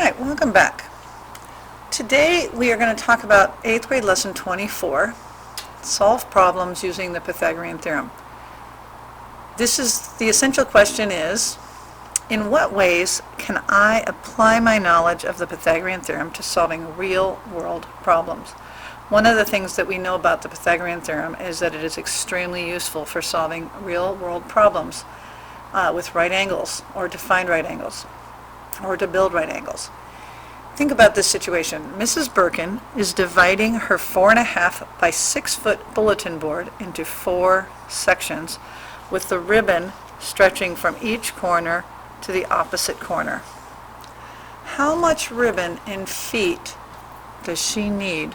Alright, welcome back. Today we are going to talk about 8th grade lesson 24, solve problems using the Pythagorean Theorem. The essential question is, in what ways can I apply my knowledge of the Pythagorean Theorem to solving real-world problems? One of the things that we know about the Pythagorean Theorem is that it is extremely useful for solving real-world problems with right angles, or to find right angles, or to build right angles. Think about this situation. Mrs. Birkin is dividing her 4.5 by 6 foot bulletin board into 4 sections with the ribbon stretching from each corner to the opposite corner. How much ribbon in feet does she need?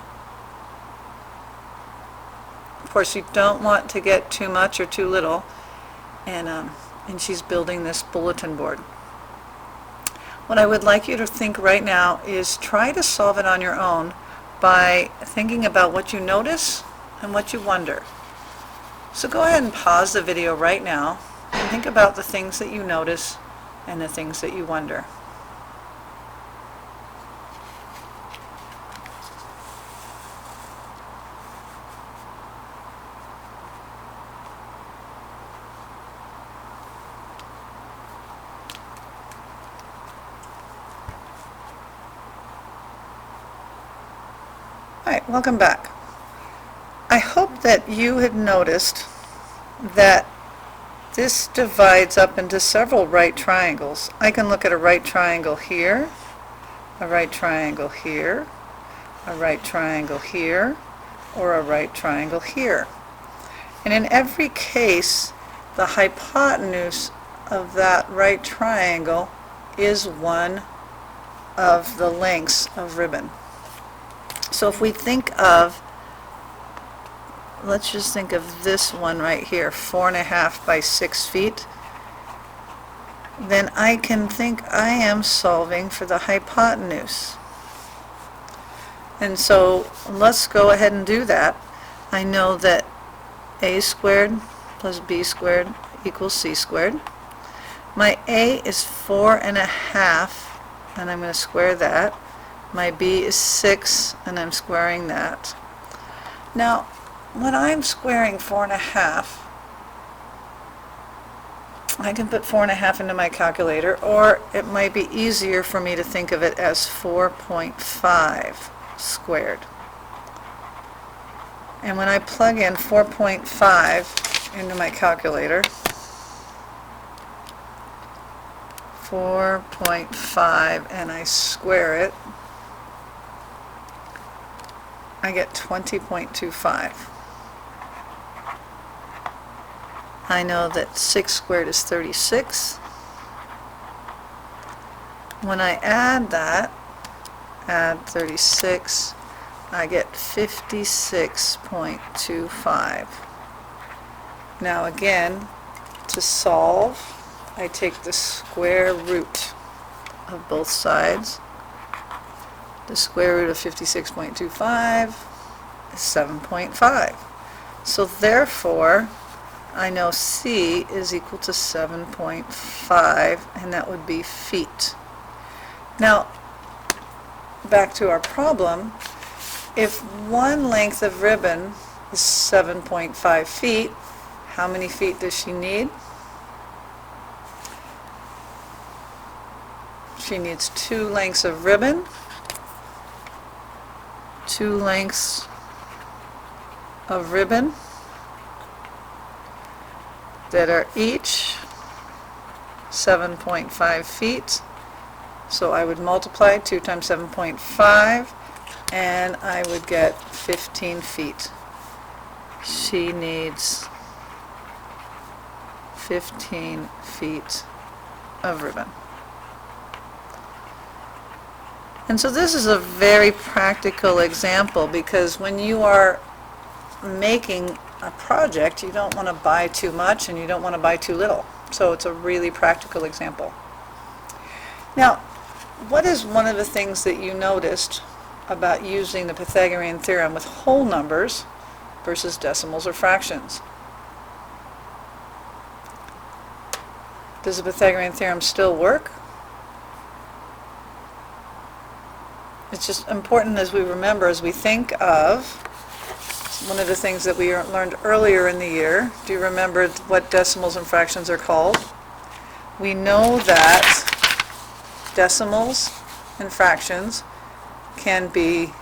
Of course, you don't want to get too much or too little, and she's building this bulletin board. What I would like you to think right now is try to solve it on your own by thinking about what you notice and what you wonder. So go ahead and pause the video right now and think about the things that you notice and the things that you wonder. Alright, welcome back. I hope that you have noticed that this divides up into several right triangles. I can look at a right triangle here, a right triangle here, a right triangle here, or a right triangle here. And in every case, the hypotenuse of that right triangle is one of the lengths of ribbon. So if we think of, let's just think of this one right here, 4.5 by 6 feet, then I can think I am solving for the hypotenuse. And so let's go ahead and do that. I know that a squared plus b squared equals c squared. My a is 4.5, and I'm going to square that. My b is 6, and I'm squaring that. Now, when I'm squaring 4.5, I can put 4.5 into my calculator, or it might be easier for me to think of it as 4.5 squared. And when I plug in 4.5 into my calculator, 4.5, and I square it, I get 20.25. I know that 6 squared is 36. When I add that, add 36, I get 56.25. Now again, to solve, I take the square root of both sides. The square root of 56.25 is 7.5. So therefore, I know C is equal to 7.5, and that would be feet. Now, back to our problem. If one length of ribbon is 7.5 feet, how many feet does she need? She needs 2 lengths of ribbon, 2 lengths of ribbon that are each 7.5 feet. So I would multiply 2 times 7.5, and I would get 15 feet. She needs 15 feet of ribbon. And so this is a very practical example, because when you are making a project, you don't want to buy too much and you don't want to buy too little. So it's a really practical example. Now, what is one of the things that you noticed about using the Pythagorean theorem with whole numbers versus decimals or fractions? Does the Pythagorean theorem still work? it's just important as we remember, as we think of one of the things that we learned earlier in the year. Do you remember what decimals and fractions are called? We know that decimals and fractions can be,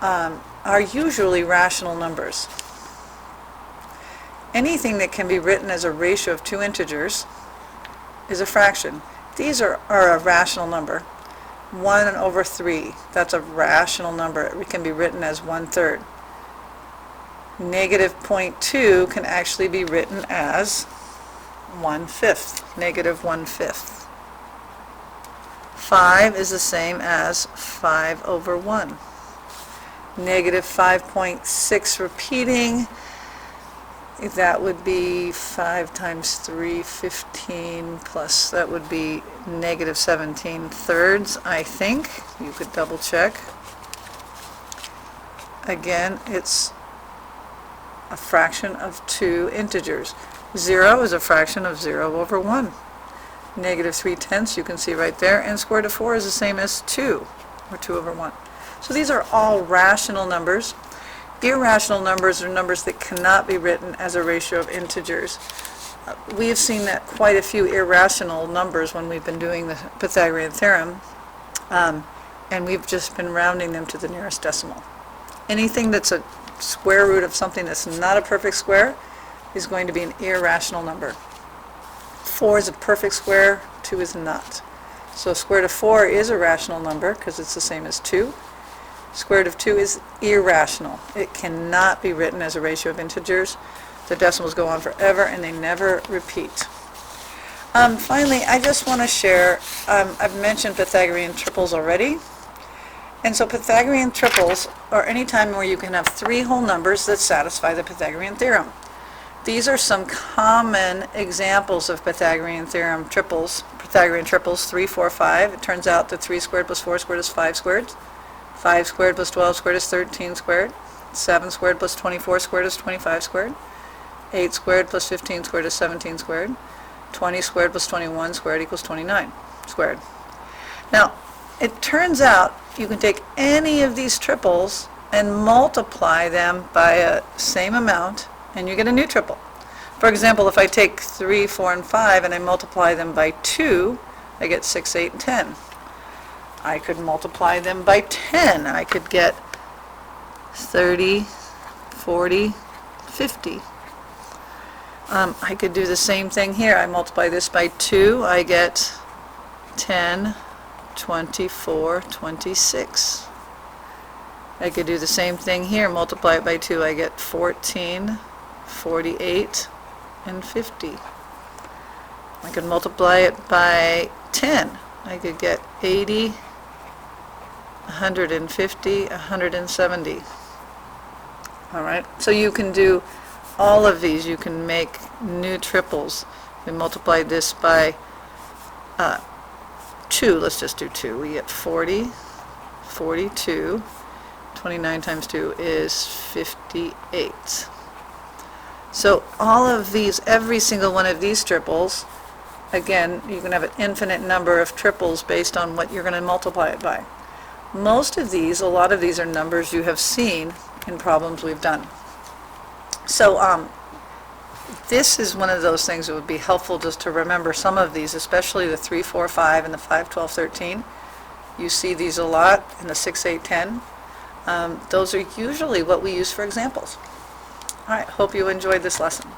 are usually rational numbers. Anything that can be written as a ratio of two integers is a fraction. These are a rational number. 1 over 3, that's a rational number. It can be written as 1/3. Negative 0.2 can actually be written as 1/5, negative 1/5. 5 is the same as 5 over 1. Negative 5.6 repeating, that would be 5 times 3, 15, plus that would be negative 17/3, I think. You could double check. Again, it's a fraction of two integers. 0 is a fraction of 0 over 1. Negative 3/10, you can see right there, and square root of 4 is the same as 2, or 2 over 1. So these are all rational numbers. Irrational numbers are numbers that cannot be written as a ratio of integers. We have seen that quite a few irrational numbers when we've been doing the Pythagorean Theorem, and we've just been rounding them to the nearest decimal. Anything that's a square root of something that's not a perfect square is going to be an irrational number. 4 is a perfect square, 2 is not. So square root of 4 is a rational number because it's the same as 2. Square root of 2 is irrational. It cannot be written as a ratio of integers. The decimals go on forever and they never repeat. Finally, I just want to share, I've mentioned Pythagorean triples already. And so Pythagorean triples are any time where you can have three whole numbers that satisfy the Pythagorean theorem. These are some common examples of Pythagorean theorem triples, Pythagorean triples, 3, 4, 5. It turns out that 3 squared plus 4 squared is 5 squared. 5 squared plus 12 squared is 13 squared. 7 squared plus 24 squared is 25 squared. 8 squared plus 15 squared is 17 squared. 20 squared plus 21 squared equals 29 squared. Now, it turns out you can take any of these triples and multiply them by a same amount, and you get a new triple. For example, if I take 3, 4, and 5 and I multiply them by 2, I get 6, 8, and 10. I could multiply them by 10. I could get 30, 40, 50. I could do the same thing here. I multiply this by 2, I get 10, 24, 26. I could do the same thing here. Multiply it by 2, I get 14, 48, and 50. I could multiply it by 10. I could get 80, 150, 170. All right, so you can do all of these. You can make new triples. We multiply this by 2. Let's just do 2. We get 40, 42. 29 times 2 is 58. So all of these, every single one of these triples, again, you can have an infinite number of triples based on what you're going to multiply it by. Most of these, a lot of these are numbers you have seen in problems we've done. So this is one of those things that would be helpful just to remember some of these, especially the 3, 4, 5, and the 5, 12, 13. You see these a lot in the 6, 8, 10. Those are usually what we use for examples. All right, hope you enjoyed this lesson.